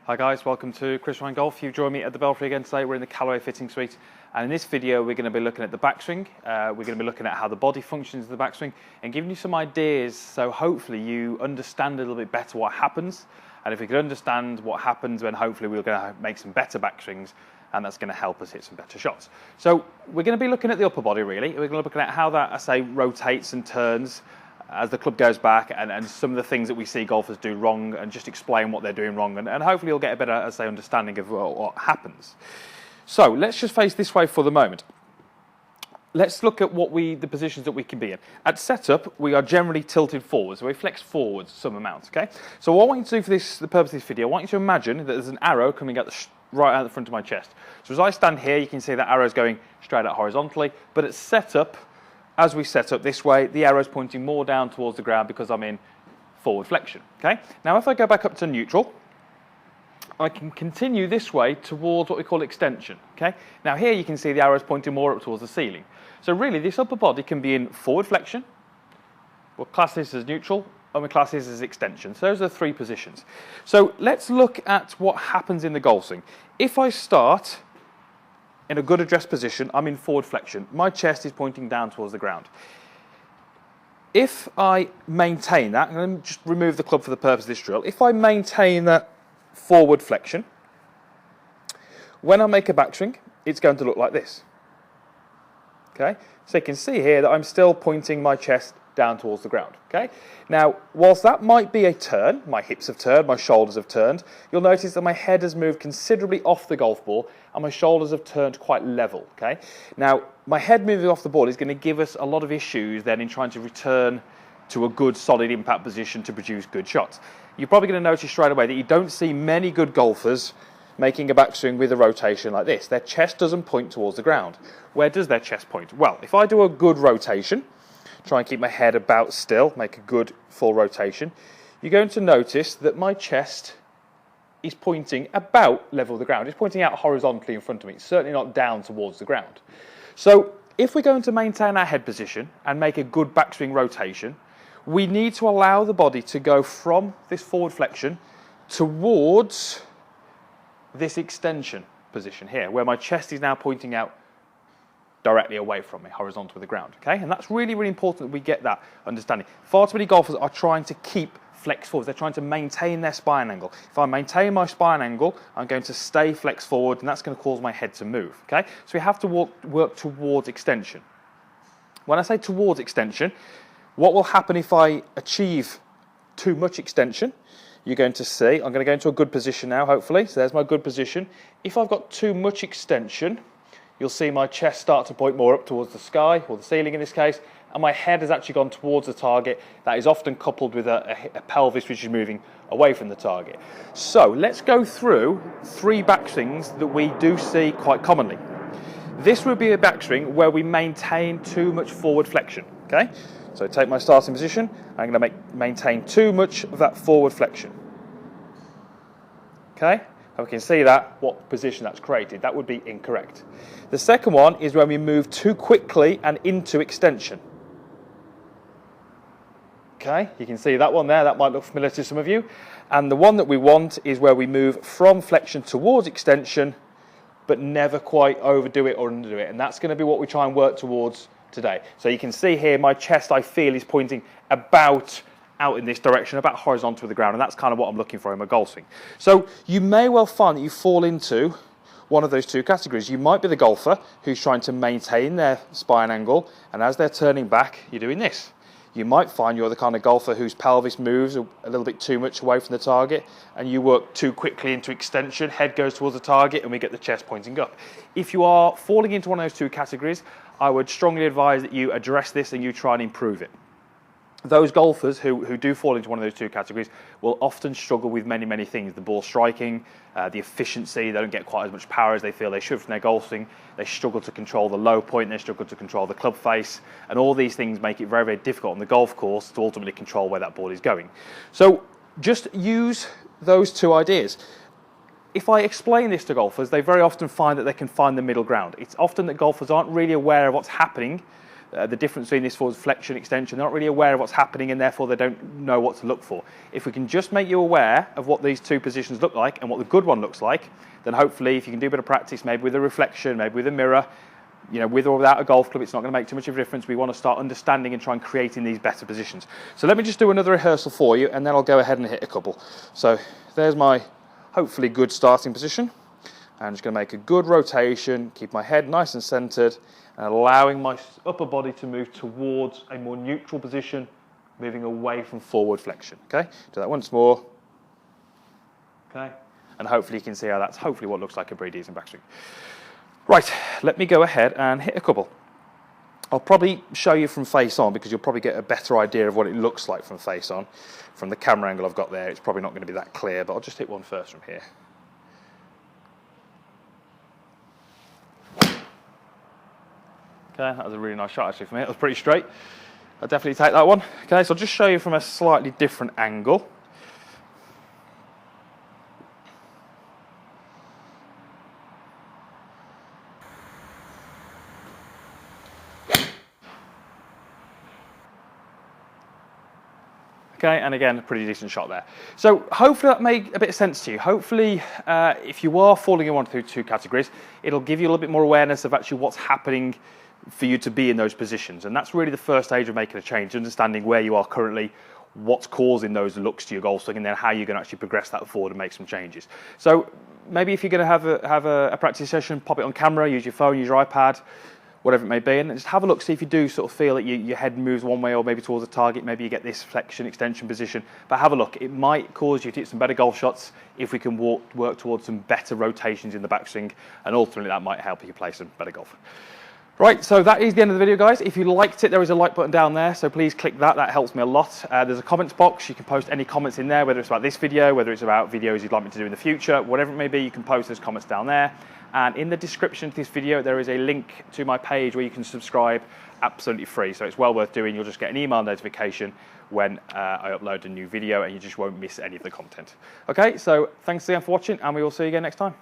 Hi guys, welcome to Chris Ryan Golf. You've joined me at the Belfry again today. We're in the Callaway fitting suite, and in this video we're going to be looking at the backswing. We're going to be looking at how the body functions in the backswing and giving you some ideas so hopefully you understand a little bit better what happens. And if we can understand what happens, then hopefully we're going to make some better backswings, and that's going to help us hit some better shots. So we're going to be looking at the upper body really. We're going to be looking at how that, I say, rotates and turns as the club goes back, and some of the things that we see golfers do wrong, and just explain what they're doing wrong, and hopefully you'll get a better, as I say, understanding of what happens. So let's just face this way for the moment. Let's look at the positions that we can be in. At setup, we are generally tilted forward, so we flex forwards some amount, okay? So what I want you to do for the purpose of this video, I want you to imagine that there's an arrow coming out right out the front of my chest. So as I stand here, you can see that arrow is going straight out horizontally, but at setup, as we set up this way, the arrow is pointing more down towards the ground because I'm in forward flexion, okay? Now if I go back up to neutral, I can continue this way towards what we call extension, okay? Now here you can see the arrow is pointing more up towards the ceiling. So really this upper body can be in forward flexion, we'll class this as neutral, and we'll class this as extension. So those are the three positions. So let's look at what happens in the golf swing. If I start in a good addressed position, I'm in forward flexion. My chest is pointing down towards the ground. If I maintain that, and let me just remove the club for the purpose of this drill, if I maintain that forward flexion, when I make a backswing, it's going to look like this. Okay? So you can see here that I'm still pointing my chest down towards the ground. Okay? Now, whilst that might be a turn, my hips have turned, my shoulders have turned, you'll notice that my head has moved considerably off the golf ball and my shoulders have turned quite level. Okay? Now, my head moving off the ball is going to give us a lot of issues then in trying to return to a good solid impact position to produce good shots. You're probably going to notice straight away that you don't see many good golfers making a backswing with a rotation like this. Their chest doesn't point towards the ground. Where does their chest point? Well, if I do a good rotation, try and keep my head about still, make a good full rotation, you're going to notice that my chest is pointing about level with the ground. It's pointing out horizontally in front of me. It's certainly not down towards the ground. So if we're going to maintain our head position and make a good backswing rotation, we need to allow the body to go from this forward flexion towards this extension position here, where my chest is now pointing out directly away from me, horizontal with the ground, okay? And that's really, really important that we get that understanding. Far too many golfers are trying to keep flex forwards. They're trying to maintain their spine angle. If I maintain my spine angle, I'm going to stay flex forward, and that's going to cause my head to move, okay? So we have to work towards extension. When I say towards extension, what will happen if I achieve too much extension? You're going to see, I'm going to go into a good position now, hopefully. So there's my good position. If I've got too much extension, you'll see my chest start to point more up towards the sky, or the ceiling in this case, and my head has actually gone towards the target. That is often coupled with a pelvis which is moving away from the target. So let's go through three backswings that we do see quite commonly. This would be a backswing where we maintain too much forward flexion, okay? So take my starting position, I'm going to maintain too much of that forward flexion. Okay? And we can see that, what position that's created. That would be incorrect. The second one is when we move too quickly and into extension. Okay, you can see that one there. That might look familiar to some of you. And the one that we want is where we move from flexion towards extension, but never quite overdo it or underdo it. And that's going to be what we try and work towards today. So you can see here, my chest, I feel, is pointing about out in this direction, about horizontal with the ground, and that's kind of what I'm looking for in my golf swing. So you may well find that you fall into one of those two categories. You might be the golfer who's trying to maintain their spine angle, and as they're turning back, you're doing this. You might find you're the kind of golfer whose pelvis moves a little bit too much away from the target, and you work too quickly into extension, head goes towards the target, and we get the chest pointing up. If you are falling into one of those two categories, I would strongly advise that you address this and you try and improve it. Those golfers who do fall into one of those two categories will often struggle with many, many things. The ball striking, the efficiency, they don't get quite as much power as they feel they should from their golf swing. They struggle to control the low point, they struggle to control the club face, and all these things make it very, very difficult on the golf course to ultimately control where that ball is going. So just use those two ideas. If I explain this to golfers, they very often find that they can find the middle ground. It's often that golfers aren't really aware of what's happening the difference between this forward flexion, extension. They're not really aware of what's happening, and therefore they don't know what to look for. If we can just make you aware of what these two positions look like and what the good one looks like, then hopefully if you can do a bit of practice, maybe with a reflection, maybe with a mirror, you know, with or without a golf club, it's not going to make too much of a difference. We want to start understanding and try and creating these better positions. So let me just do another rehearsal for you, and then I'll go ahead and hit a couple. So there's my hopefully good starting position. I'm just going to make a good rotation, keep my head nice and centered, and allowing my upper body to move towards a more neutral position, moving away from forward flexion. Okay, do that once more. Okay, and hopefully you can see how that's hopefully what looks like a pretty decent backswing. Right, let me go ahead and hit a couple. I'll probably show you from face on because you'll probably get a better idea of what it looks like from face on. From the camera angle I've got there, it's probably not going to be that clear, but I'll just hit one first from here. Okay, that was a really nice shot actually from here. It was pretty straight. I'll definitely take that one. Okay, so I'll just show you from a slightly different angle. Okay, and again, a pretty decent shot there. So hopefully that made a bit of sense to you. Hopefully, if you are falling in one of the two categories, it'll give you a little bit more awareness of actually what's happening for you to be in those positions. And that's really the first stage of making a change, understanding where you are currently, what's causing those looks to your golf swing, and then how you're going to actually progress that forward and make some changes. So maybe if you're going to have a practice session, pop it on camera, use your phone, use your iPad, whatever it may be, and just have a look, see if you do sort of feel that your head moves one way or maybe towards a target, maybe you get this flexion, extension position, but have a look. It might cause you to hit some better golf shots if we can work towards some better rotations in the backswing, and ultimately that might help you play some better golf. Right, so that is the end of the video, guys. If you liked it, there is a like button down there, so please click that. That helps me a lot. There's a comments box. You can post any comments in there, whether it's about this video, whether it's about videos you'd like me to do in the future, whatever it may be, you can post those comments down there. And in the description of this video, there is a link to my page where you can subscribe absolutely free. So it's well worth doing. You'll just get an email notification when I upload a new video, and you just won't miss any of the content. Okay, so thanks again for watching, and we will see you again next time.